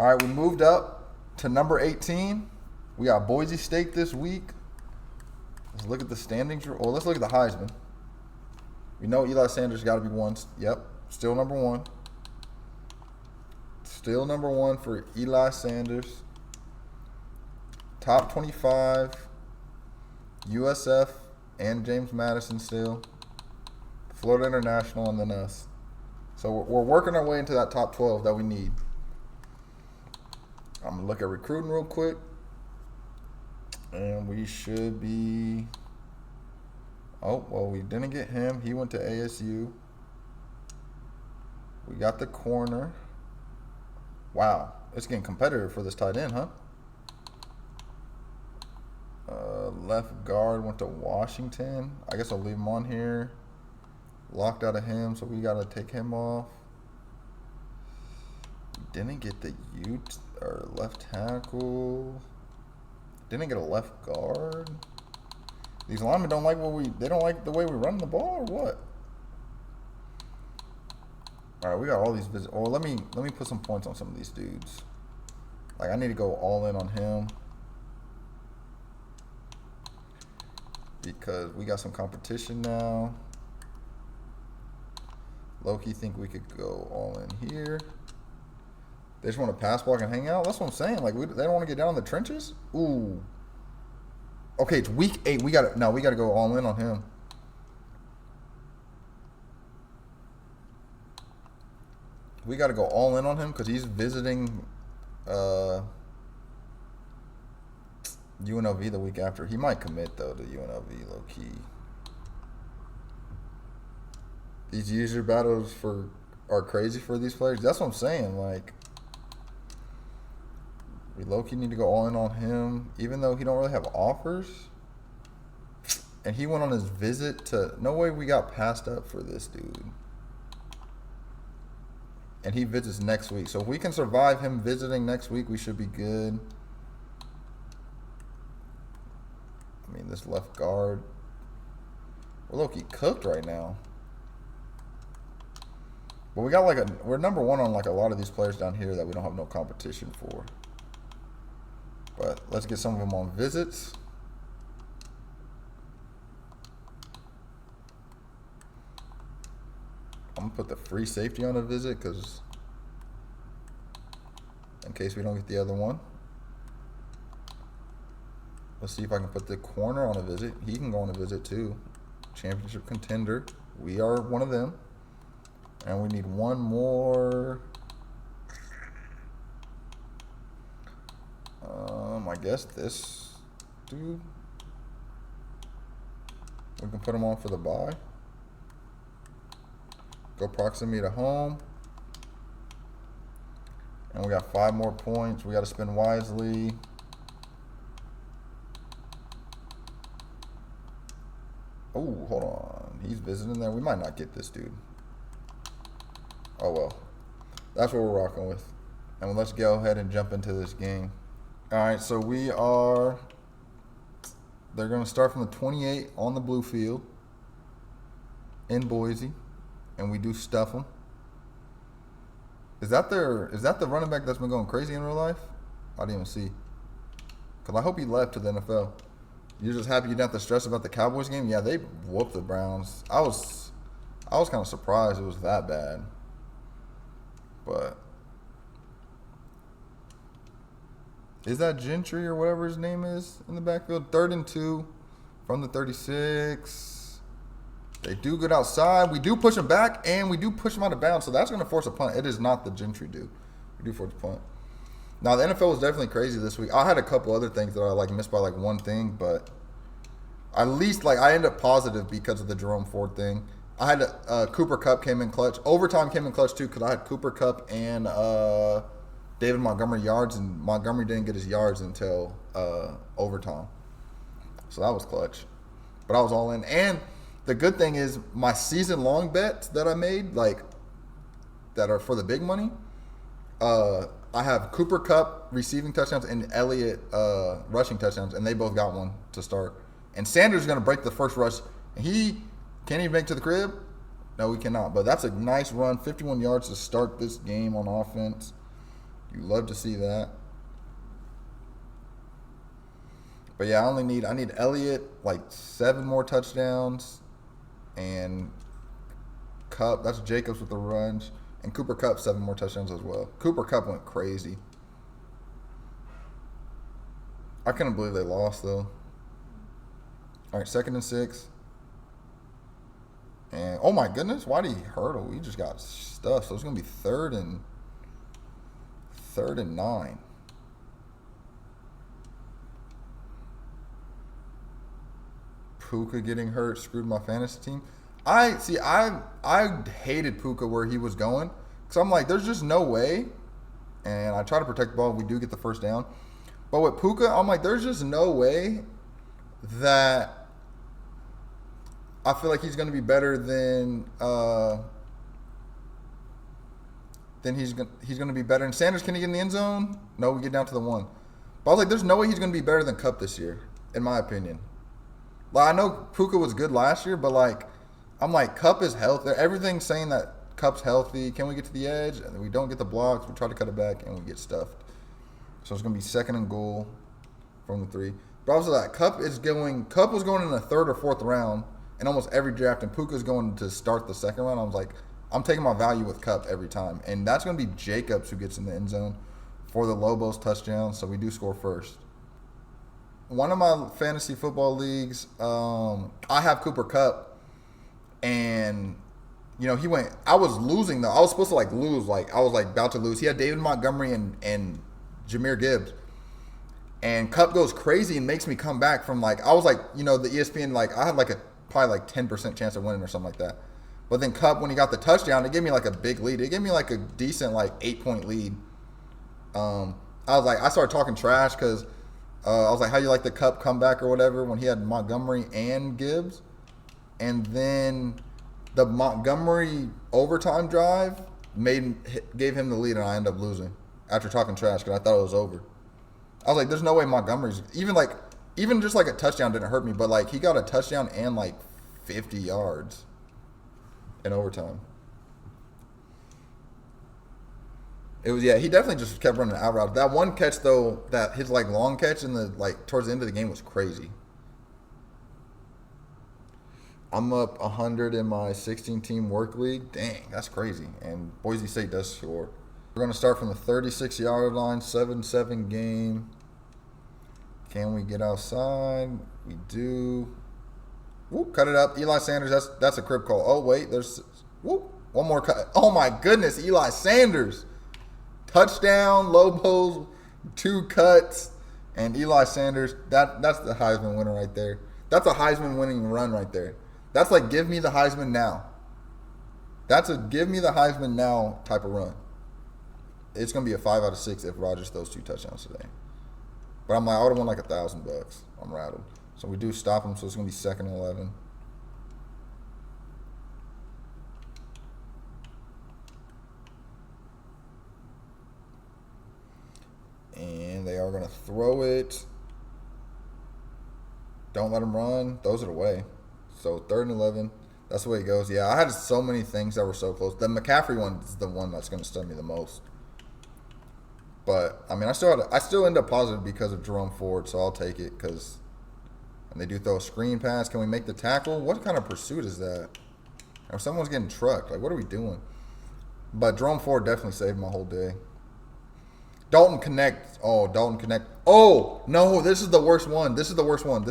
All right, we moved up to number 18. We got Boise State this week. Let's look at the standings. Well, let's look at the Heisman. We know Eli Sanders got to be one. Yep, still number one. Still number one for Eli Sanders. Top 25, USF and James Madison still. Florida International and then us. So we're working our way into that top 12 that we need. I'm going to look at recruiting real quick. And we should be... Oh, well, we didn't get him. He went to ASU. We got the corner. Wow. It's getting competitive for this tight end, huh? Left guard went to Washington. I guess I'll leave him on here. Locked out of him, so we got to take him off. Didn't get the left tackle. Didn't get a left guard. These linemen don't like they don't like the way we run the ball, or what? All right, we got all these visits. Oh, let me put some points on some of these dudes. Like, I need to go all in on him because we got some competition now. Low-key think we could go all in here. They just want to pass block and hang out. That's what I'm saying. Like, they don't want to get down in the trenches. Ooh. Okay, it's week 8. We got to go all in on him. We got to go all in on him because he's visiting UNLV the week after. He might commit though to UNLV low key. These user battles are crazy for these players. That's what I'm saying. Like, we low-key need to go all in on him, even though he don't really have offers. And he went on his visit to... No way we got passed up for this dude. And he visits next week. So if we can survive him visiting next week, we should be good. I mean, this left guard... We're low-key cooked right now. But we got we're number one on like a lot of these players down here that we don't have no competition for. But let's get some of them on visits. I'm gonna put the free safety on a visit because in case we don't get the other one. Let's see if I can put the corner on a visit. He can go on a visit too. Championship contender. We are one of them. And we need one more. I guess this dude. We can put him on for the bye. Go proximity to home. And we got 5 more points. We got to spend wisely. Oh, hold on. He's visiting there. We might not get this dude. Oh, well. That's what we're rocking with. And let's go ahead and jump into this game. All right, so they're going to start from the 28 on the blue field in Boise, and we do stuff them. Is that the running back that's been going crazy in real life? I didn't even see. Because I hope he left to the NFL. You're just happy you didn't have to stress about the Cowboys game? Yeah, they whooped the Browns. I was kind of surprised it was that bad. But is that Gentry or whatever his name is in the backfield? 3rd and 2 from the 36. They do good outside. We do push him back, and we do push him out of bounds. So that's going to force a punt. It is not the Gentry dude. We do force a punt. Now, the NFL was definitely crazy this week. I had a couple other things that I missed by one thing, but at least I ended up positive because of the Jerome Ford thing. I had Cooper Kupp came in clutch. Overtime came in clutch too because I had Cooper Kupp and David Montgomery yards, and Montgomery didn't get his yards until overtime. So that was clutch. But I was all in. And the good thing is my season-long bets that I made, that are for the big money, I have Cooper Kupp receiving touchdowns and Elliott rushing touchdowns, and they both got one to start. And Sanders is going to break the first rush. Can he make it to the crib? No, we cannot. But that's a nice run. 51 yards to start this game on offense. You love to see that. But yeah, I need Elliott like 7 more touchdowns, and Kupp. That's Jacobs with the runs, and Cooper Kupp 7 more touchdowns as well. Cooper Kupp went crazy. I couldn't believe they lost though. All right, 2nd and 6. And oh my goodness, why did he hurdle? He just got stuffed. So it's gonna be third and 9. Puka getting hurt screwed my fantasy team. I hated Puka where he was going, because I'm like, there's just no way. And I try to protect the ball. We do get the first down, but with Puka, I'm like, there's just no way that I feel like he's going to be better than he's going to be better. And Sanders, can he get in the end zone? No, we get down to the 1. But I was like, there's no way he's going to be better than Kupp this year, in my opinion. Like, I know Puka was good last year, but like, I'm like, Kupp is healthy. Everything's saying that Kupp's healthy. Can we get to the edge? And we don't get the blocks. We try to cut it back, and we get stuffed. So it's going to be 2nd and goal from the 3. But also that Kupp was going in the 3rd or 4th round in almost every draft, and Puka's going to start the 2nd round. I was like, I'm taking my value with Kupp every time. And that's going to be Jacobs who gets in the end zone for the Lobos touchdown, so we do score first. One of my fantasy football leagues, I have Cooper Kupp, and you know, I was losing though. I was supposed to lose, I was about to lose. He had David Montgomery and Jahmyr Gibbs, and Kupp goes crazy and makes me come back from I was the ESPN, I had probably 10% chance of winning or something like that. But then Kupp, when he got the touchdown, it gave me a big lead. It gave me a decent 8-point lead. I started talking trash because I was like, how you like the Kupp comeback or whatever when he had Montgomery and Gibbs? And then the Montgomery overtime drive gave him the lead, and I ended up losing after talking trash because I thought it was over. I was like, there's no way Montgomery's even just a touchdown didn't hurt me, but he got a touchdown and 50 yards in overtime. It was, he definitely just kept running out routes. That one catch though, that his long catch in the towards the end of the game was crazy. I'm up 100 in my 16-team work league. Dang, that's crazy. And Boise State does score. We're going to start from the 36-yard line, 7-7 game. Can we get outside? We do. Whoop, cut it up. Eli Sanders, that's a crib call. Oh, wait, there's one more cut. Oh, my goodness, Eli Sanders. Touchdown, Lobos, 2 cuts, and Eli Sanders. That's the Heisman winner right there. That's a Heisman winning run right there. That's give me the Heisman now. That's a give me the Heisman now type of run. It's going to be a 5 out of 6 if Rodgers throws 2 touchdowns today. But I'm I would have won $1,000. I'm rattled. So we do stop him, so it's going to be 2nd and 11. And they are going to throw it. Don't let them run. Throws it away. So 3rd and 11. That's the way it goes. Yeah, I had so many things that were so close. The McCaffrey one is the one that's going to stun me the most. But, I mean, I still end up positive because of Jerome Ford, so I'll take it because and they do throw a screen pass. Can we make the tackle? What kind of pursuit is that? Or someone's getting trucked. What are we doing? But Jerome Ford definitely saved my whole day. Dalton Connect. Oh, Dalton Connect. Oh, no, this is the worst one. This is the worst one.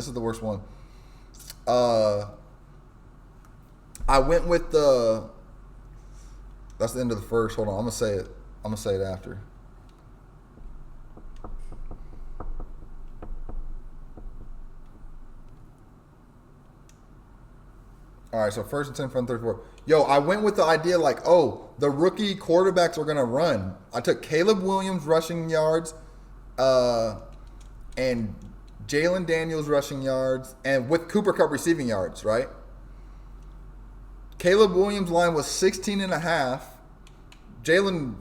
I went with that's the end of the first. Hold on, I'm going to say it after. All right, so 1st and 10 from 34. Yo, I went with the idea the rookie quarterbacks are going to run. I took Caleb Williams rushing yards and Jalen Daniels rushing yards and with Cooper Kupp receiving yards, right? Caleb Williams' line was 16.5. Jalen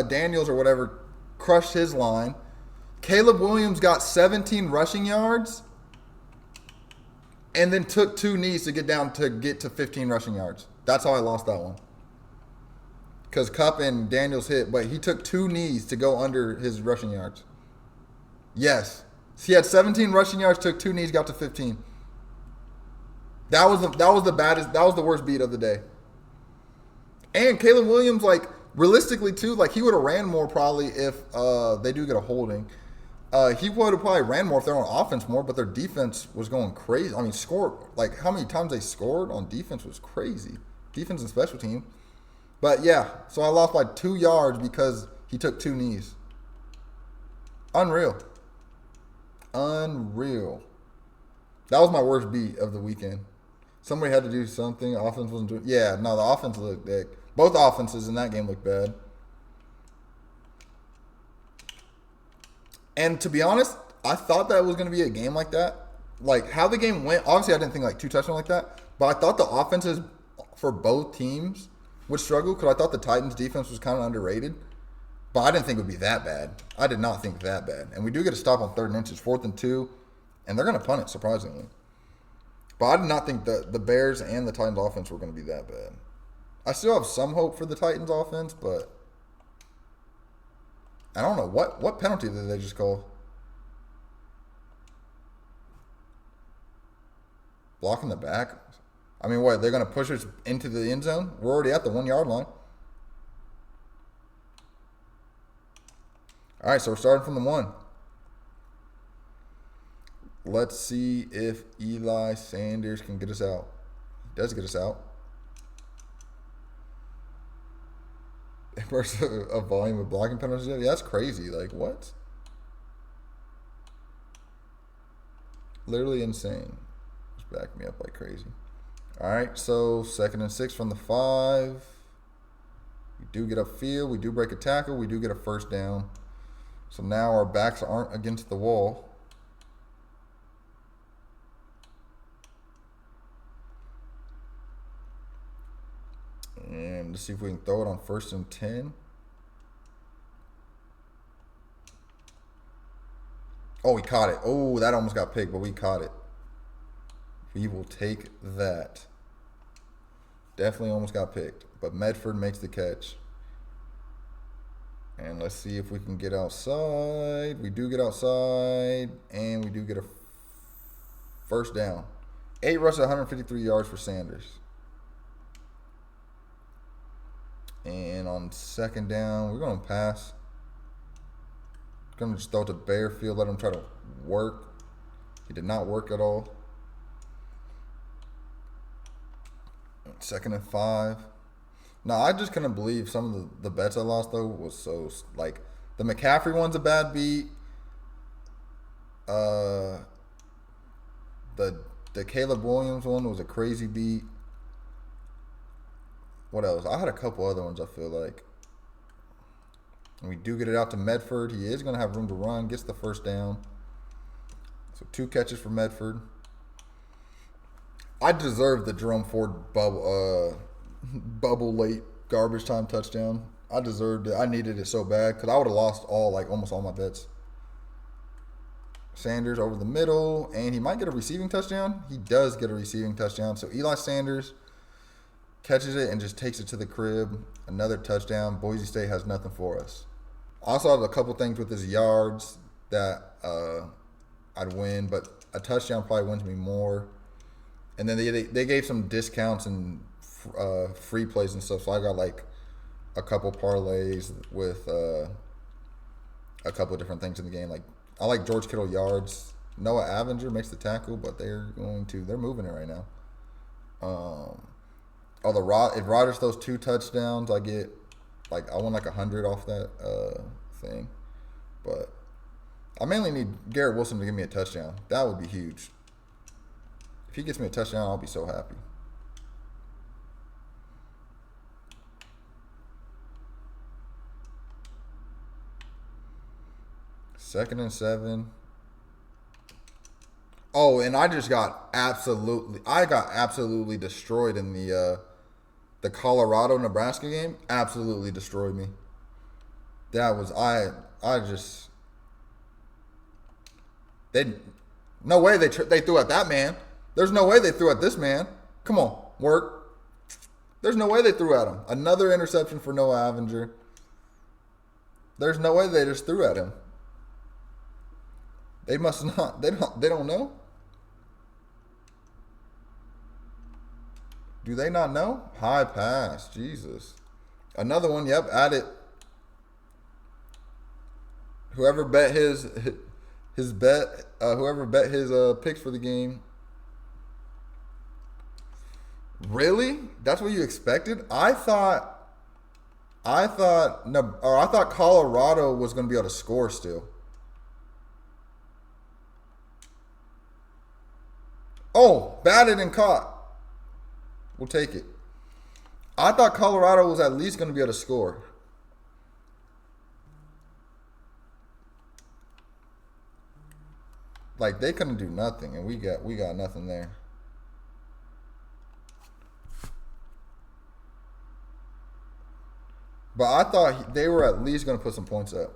Daniels or whatever crushed his line. Caleb Williams got 17 rushing yards and then took 2 knees to get to 15 rushing yards. That's how I lost that one. because Cup and Daniels hit, but he took 2 knees to go under his rushing yards. Yes. He had 17 rushing yards, took 2 knees, got to 15. That was the baddest. That was the worst beat of the day. And Caleb Williams, like, realistically too, like, he would have ran more probably if they do get a holding. He would have probably ran more if they're on offense more, but their defense was going crazy. I mean, scored, like, how many times they scored on defense was crazy. Defense and special team. But yeah, so I lost by 2 yards because he took 2 knees. Unreal. Unreal. That was my worst beat of the weekend. Somebody had to do something. Offense wasn't doing. Yeah, no, the offense looked big. Both offenses in that game looked bad. And to be honest, I thought that was going to be a game like that. Like, how the game went, obviously I didn't think like 2 touchdowns like that, but I thought the offenses for both teams would struggle because I thought the Titans' defense was kind of underrated. But I didn't think it would be that bad. I did not think that bad. And we do get a stop on 3rd and inches, 4th and 2, and they're going to punt it, surprisingly. But I did not think the Bears and the Titans' offense were going to be that bad. I still have some hope for the Titans' offense, but I don't know. What penalty did they just call? Blocking the back? I mean, what? They're going to push us into the end zone? We're already at the 1-yard line. All right, so we're starting from the 1. Let's see if Eli Sanders can get us out. He does get us out. Versus a volume of blocking penalties. Yeah, that's crazy. Like, what? Literally insane. Just back me up like crazy. All right, so 2nd and 6 from the 5. We do get upfield. We do break a tackle. We do get a 1st down. So now our backs aren't against the wall. And let's see if we can throw it on 1st and 10. Oh, we caught it. Oh, that almost got picked, but we caught it. We will take that. Definitely almost got picked, but Medford makes the catch. And let's see if we can get outside. We do get outside, and we do get a 1st down. 8 rushes, 153 yards for Sanders. And on 2nd down, we're going to pass. Going to just throw it to Bearfield, let him try to work. He did not work at all. 2nd and 5. No, I just couldn't believe some of the bets I lost, though, was so, like, the McCaffrey one's a bad beat. The Caleb Williams one was a crazy beat. What else? I had a couple other ones, I feel like. And we do get it out to Medford. He is going to have room to run. Gets the 1st down. So 2 catches for Medford. I deserved the Jerome Ford bubble late garbage time touchdown. I deserved it. I needed it so bad because I would have lost almost all my bets. Sanders over the middle, and he might get a receiving touchdown. He does get a receiving touchdown. So Eli Sanders catches it and just takes it to the crib. Another touchdown. Boise State has nothing for us. I also have a couple things with his yards that I'd win, but a touchdown probably wins me more. And then they gave some discounts and free plays and stuff. So I got like a couple parlays with a couple of different things in the game. Like I like George Kittle yards. Noah Avenger makes the tackle, but they're moving it right now. If Rodgers throws 2 touchdowns, I get I won like 100 off that thing. But I mainly need Garrett Wilson to give me a touchdown. That would be huge. If he gets me a touchdown, I'll be so happy. Second and 7. Oh, and I got absolutely destroyed in the Colorado-Nebraska game. Absolutely destroyed me. That was no way they threw at that man. There's no way they threw at this man. Come on, work. There's no way they threw at him. Another interception for Noah Avenger. There's no way they just threw at him. They must not. They don't know. Do they not know? High pass. Jesus. Another one. Yep, at it. Whoever bet his bet, whoever bet his picks for the game. Really? That's what you expected? I thought Colorado was going to be able to score still. Oh, batted and caught. We'll take it. I thought Colorado was at least going to be able to score. Like, they couldn't do nothing, and we got nothing there. But I thought they were at least going to put some points up.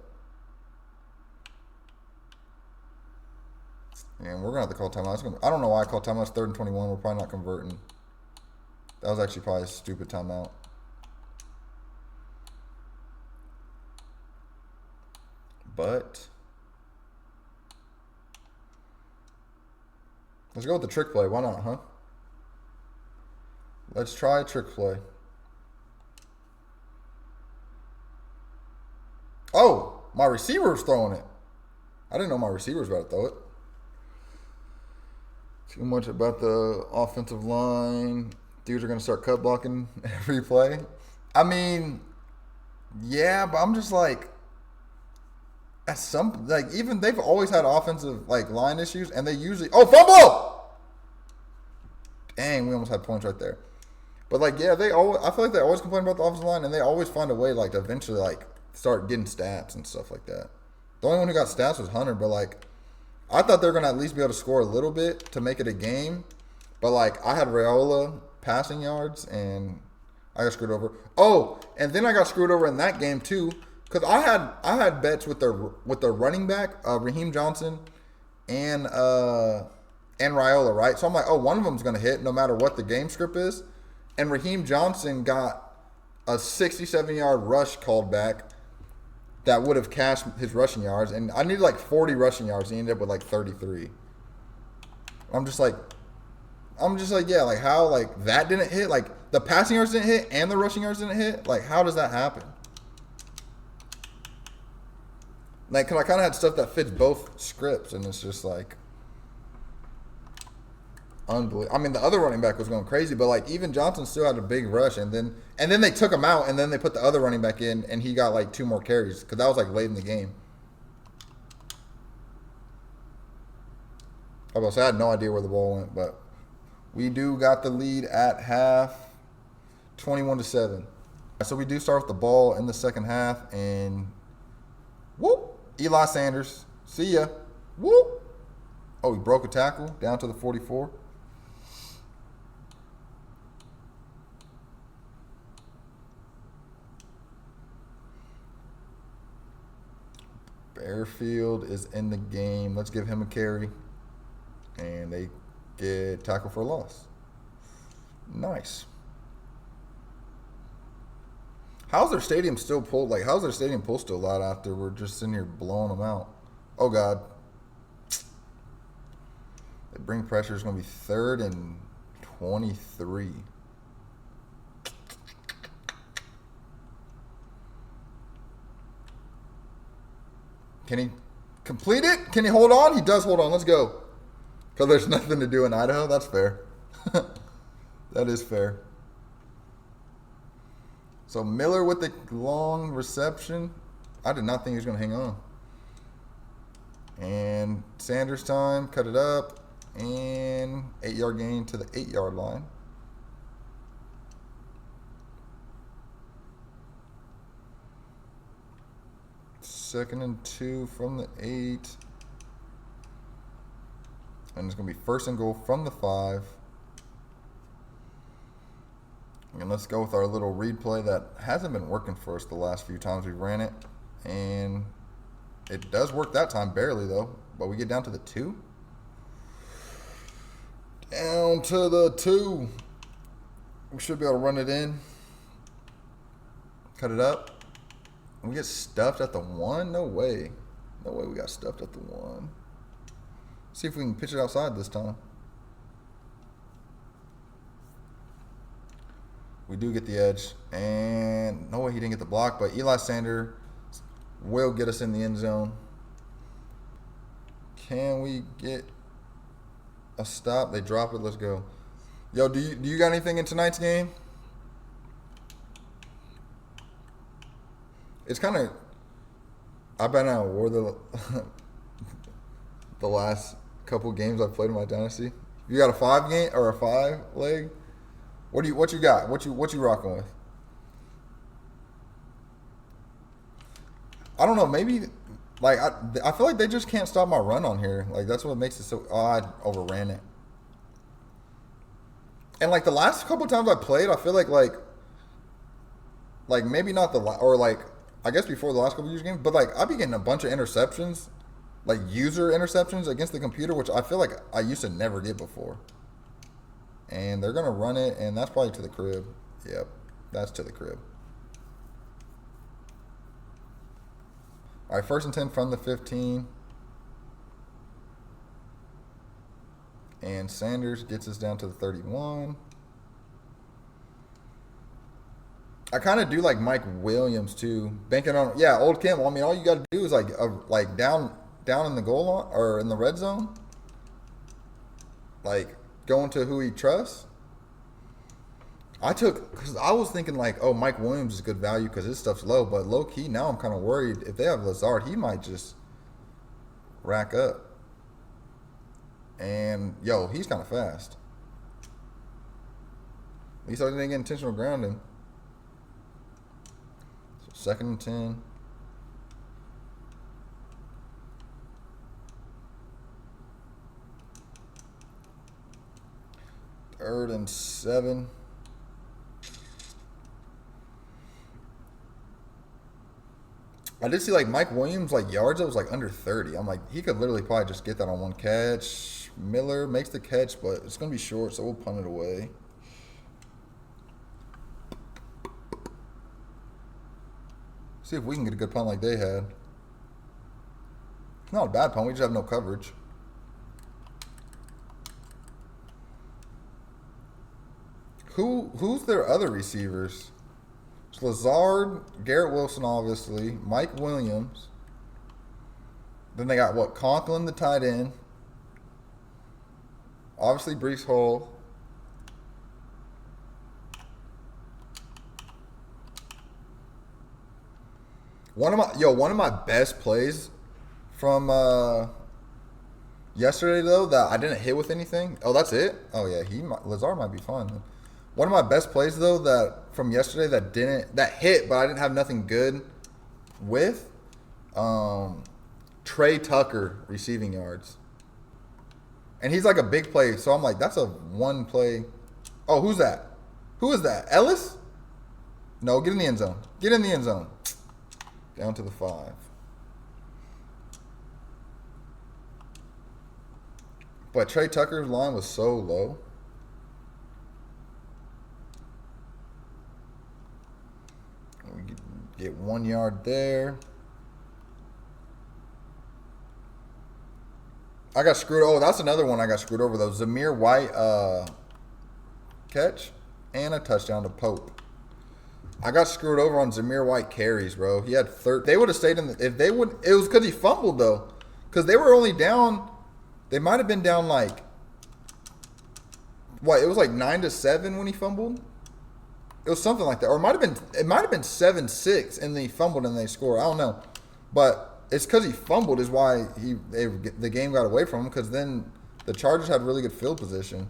And we're going to have to call timeout. I don't know why I called timeout. It's 3rd and 21. We're probably not converting. That was actually probably a stupid timeout. But let's go with the trick play. Why not, huh? Let's try a trick play. Oh, my receiver was throwing it. I didn't know my receiver was about to throw it. Too much about the offensive line. Dudes are going to start cut blocking every play. I mean, yeah, but I'm just like, at some, like, even they've always had offensive, like, line issues, and they usually, oh, fumble! Dang, we almost had points right there. But, like, yeah, I feel like they always complain about the offensive line, and they always find a way, like, to eventually, like, start getting stats and stuff like that. The only one who got stats was Hunter, but, like, I thought they were going to at least be able to score a little bit to make it a game. But, like, I had Raiola passing yards, and I got screwed over. Oh, and then I got screwed over in that game, too, because I had bets with their running back, Raheem Johnson, and Raiola, right? So I'm like, oh, one of them's going to hit no matter what the game script is. And Raheem Johnson got a 67-yard rush called back that would have cashed his rushing yards. And I needed like 40 rushing yards. He ended up with like 33. I'm just like, yeah, like how, like that didn't hit? Like the passing yards didn't hit and the rushing yards didn't hit? Like how does that happen? Like, cause I kind of had stuff that fits both scripts, and it's just like unbelievable. I mean, the other running back was going crazy, but like even Johnson still had a big rush, and then they took him out, and then they put the other running back in, and he got like 2 more carries because that was like late in the game. I was gonna say I had no idea where the ball went, but we do got the lead at half, 21-7. So we do start with the ball in the second half, and whoop. Eli Sanders, see ya. Whoop. Oh, he broke a tackle down to the 44. Bearfield is in the game. Let's give him a carry. And they get tackle for a loss. Nice. How's their stadium still pulled? Like, how's their stadium pull still out after we're just sitting here blowing them out? Oh, God. They bring pressure. It's going to be 3rd and 23. Can he complete it? Can he hold on? He does hold on. Let's go. Because there's nothing to do in Idaho. That's fair. That is fair. So Miller with the long reception. I did not think he was going to hang on. And Sanders time. Cut it up. And 8-yard gain to the 8-yard line. Second and 2 from the 8. And it's going to be 1st and goal from the 5. And let's go with our little read play that hasn't been working for us the last few times we ran it. And it does work that time, barely though. But we get down to the 2. Down to the 2. We should be able to run it in. Cut it up. We get stuffed at the 1? No way. No way we got stuffed at the 1. See if we can pitch it outside this time. We do get the edge. And no way he didn't get the block, but Eli Sander will get us in the end zone. Can we get a stop? They drop it. Let's go. Yo, do you got anything in tonight's game? It's kind of, I bet I wore the the last couple games I played in my Dynasty. You got a 5 game or a 5 leg? What you got? What you rocking with? I don't know. Maybe like I feel like they just can't stop my run on here. Like that's what makes it so. Oh, I overran it. And like the last couple times I played, I feel like maybe not or like I guess before the last couple years games, but like I'd be getting a bunch of interceptions, like user interceptions against the computer, which I feel like I used to never get before. And they're gonna run it, and that's probably to the crib. Yep, that's to the crib. All right, 1st and 10 from the 15. And Sanders gets us down to the 31. I kind of do like Mike Williams too, banking on old Kim. I mean, all you got to do is like down in the goal line or in the red zone, like going to who he trusts. Because I was thinking like, oh, Mike Williams is good value because his stuff's low, but low key now I'm kind of worried if they have Lazard, he might just rack up. And yo, he's kind of fast. At least I didn't get intentional grounding. So 2nd and 10. Third and 7. I did see like Mike Williams like yards that was like under 30. I'm like, he could literally probably just get that on one catch. Miller makes the catch, but it's gonna be short, so we'll punt it away. See if we can get a good punt like they had. It's not a bad punt, we just have no coverage. Who's their other receivers? It's Lazard, Garrett Wilson, obviously, Mike Williams. Then they got what? Conklin, the tight end. Obviously, Breece Hall. One of my best plays from yesterday though that I didn't hit with anything. Oh, that's it. Oh yeah, Lazard might be fine. Then. One of my best plays though that from yesterday that hit, but I didn't have nothing good with. Trey Tucker receiving yards, and he's like a big play. So I'm like, that's a one play. Oh, who's that? Who is that? Ellis? No, get in the end zone. Get in the end zone. Down to the 5. But Trey Tucker's line was so low. We get 1 yard there. I got screwed. Oh, that's another one I got screwed over though. Zamir White catch and a touchdown to Pope. I got screwed over on Zamir White carries, bro. He had 30. They would have stayed in the. If they would, it was because he fumbled though, because they were only down. They might have been down like. What? It was like 9-7 when he fumbled. It was something like that, or it might have been 7-6, and then he fumbled and they scored. I don't know, but it's because he fumbled is why the game got away from him. Because then the Chargers had really good field position.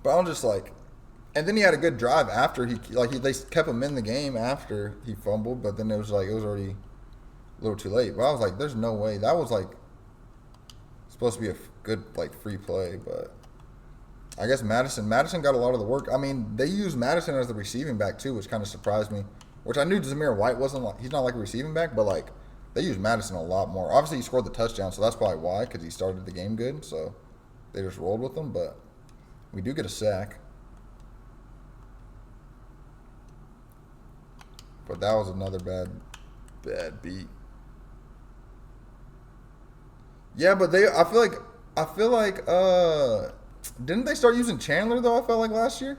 But I'm just like, and then he had a good drive after they kept him in the game after he fumbled, but then it was already a little too late. But I was like, there's no way. That was like supposed to be a good like free play, but I guess Madison got a lot of the work. I mean, they used Madison as the receiving back too, which kind of surprised me. Which I knew Zamir White wasn't like, he's not like a receiving back, but like They use Madison a lot more. Obviously, he scored the touchdown, so that's probably why, because he started the game good. So they just rolled with him. But we do get a sack. But that was another bad beat. Yeah, but I feel like didn't they start using Chandler though? I felt like last year.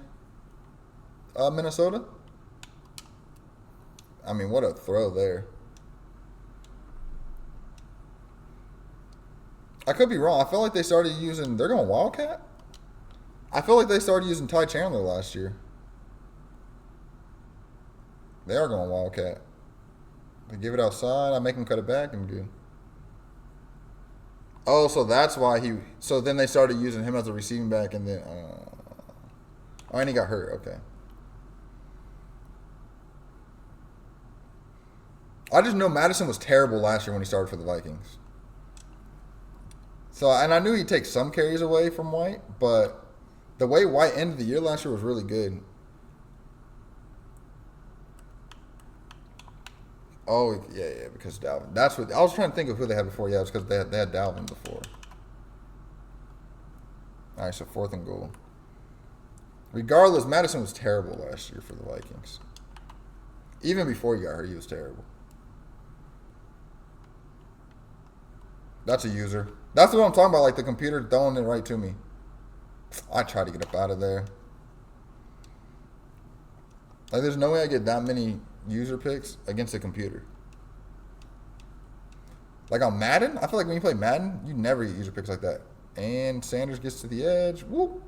Minnesota. I mean, what a throw there. I could be wrong. I feel like they started using. They're going Wildcat. I feel like they started using Ty Chandler last year. They are going Wildcat. They give it outside. I make them cut it back and do. Oh, so that's why he. So then they started using him as a receiving back, and then. Oh, and he got hurt. Okay. I just know Madison was terrible last year when he started for the Vikings. So, and I knew he'd take some carries away from White, but the way White ended the year last year was really good. Oh, yeah, because Dalvin. That's what I was trying to think of who they had before. Yeah, it was because they had Dalvin before. All right, so 4th and goal. Regardless, Madison was terrible last year for the Vikings. Even before he got hurt, he was terrible. That's a user. That's what I'm talking about, like the computer throwing it right to me. I try to get up out of there. Like, there's no way I get that many user picks against a computer. Like on Madden, I feel like when you play Madden, you never get user picks like that. And Sanders gets to the edge. Whoop.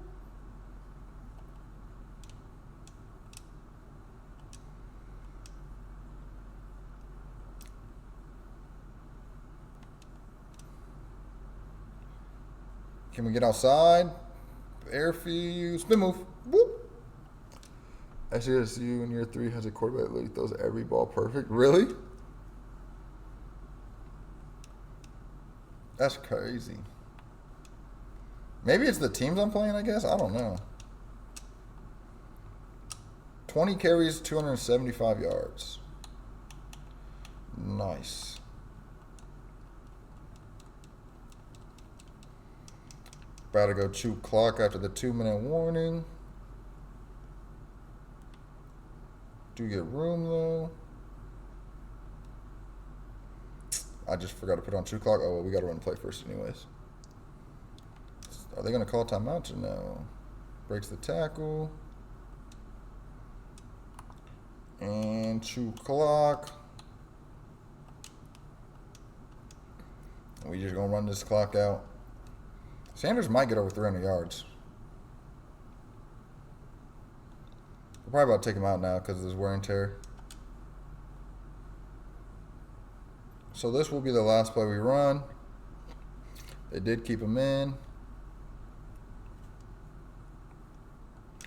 Can we get outside? Airfield. Spin move. Whoop. SCSU in year 3 has a quarterback that literally throws every ball perfect. Really? That's crazy. Maybe it's the teams I'm playing, I guess. I don't know. 20 carries, 275 yards. Nice. About to go chew clock after the 2-minute warning. Do get room, though. I just forgot to put on chew clock. Oh, well, we got to run play first anyways. Are they going to call timeouts or no? Breaks the tackle. And chew clock. We just going to run this clock out. Sanders might get over 300 yards. We're probably about to take him out now because of this wear and tear. So this will be the last play we run. They did keep him in.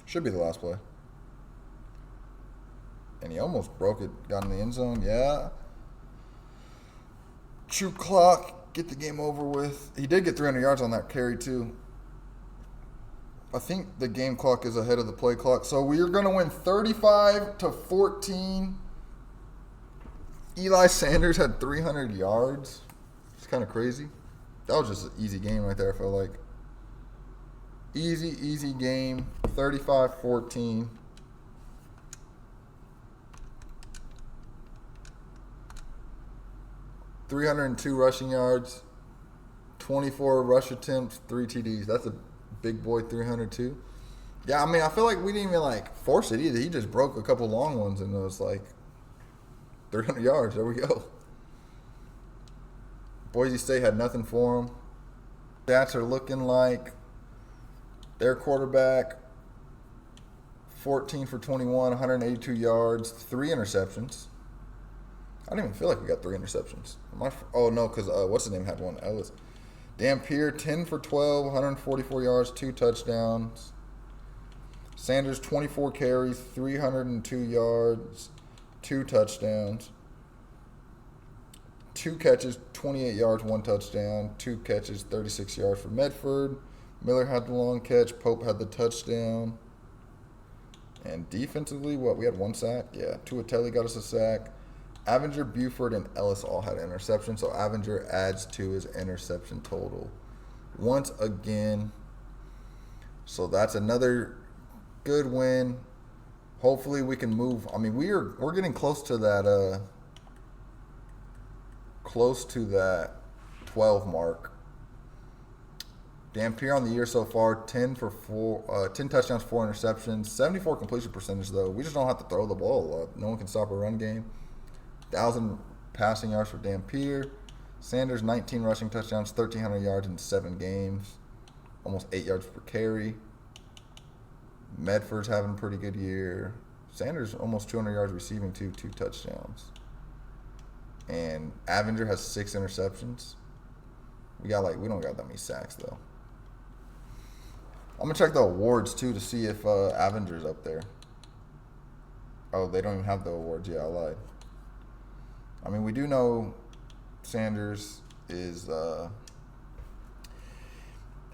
Should be the last play. And he almost broke it. Got in the end zone. Yeah. Chew clock. Get the game over with. He did get 300 yards on that carry, too. I think the game clock is ahead of the play clock. So we are going to win 35-14. Eli Sanders had 300 yards. It's kind of crazy. That was just an easy game right there, I felt like. Easy game. 35-14. .302 rushing yards, 24 rush attempts, 3 TDs. That's a big boy 302. Yeah, I mean, I feel like we didn't even, like, force it either. He just broke a couple long ones, and it was, like, 300 yards. There we go. Boise State had nothing for him. Stats are looking like their quarterback, 14 for 21, 182 yards, 3 interceptions. I don't even feel like we got 3 interceptions. Oh, no, because what's his name had one? Ellis. Dampier, 10 for 12, 144 yards, 2 touchdowns. Sanders, 24 carries, 302 yards, 2 touchdowns. 2 catches, 28 yards, 1 touchdown. 2 catches, 36 yards for Medford. Miller had the long catch. Pope had the touchdown. And defensively, what? We had 1 sack? Yeah. Tuatelli got us a sack. Avenger, Buford, and Ellis all had interceptions, so Avenger adds to his interception total once again. So that's another good win. Hopefully we can move. I mean, we're getting close to that 12 mark. Dampier on the year so far, 10 touchdowns, 4 interceptions, 74 completion percentage though. We just don't have to throw the ball a lot. No one can stop a run game. 1,000 passing yards for Dampier. Sanders, 19 rushing touchdowns, 1,300 yards in 7 games, almost 8 yards per carry. Medford's having a pretty good year. Sanders almost 200 yards receiving too, 2 touchdowns. And Avenger has 6 interceptions. We don't got that many sacks though. I'm gonna check the awards too to see if Avenger's up there. Oh, they don't even have the awards. Yeah, I lied. I mean, we do know Sanders is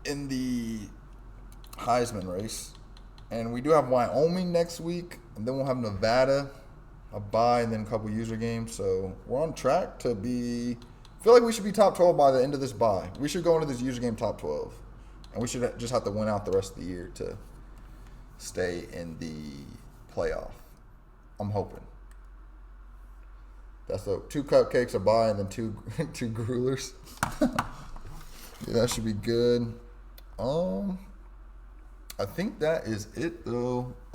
in the Heisman race. And we do have Wyoming next week. And then we'll have Nevada, a bye, and then a couple user games. So we're on track to be... I feel like we should be top 12 by the end of this bye. We should go into this user game top 12. And we should just have to win out the rest of the year to stay in the playoff. I'm hoping. That's the 2 cupcakes a bye and then two grulers. Yeah, that should be good. I think that is it though.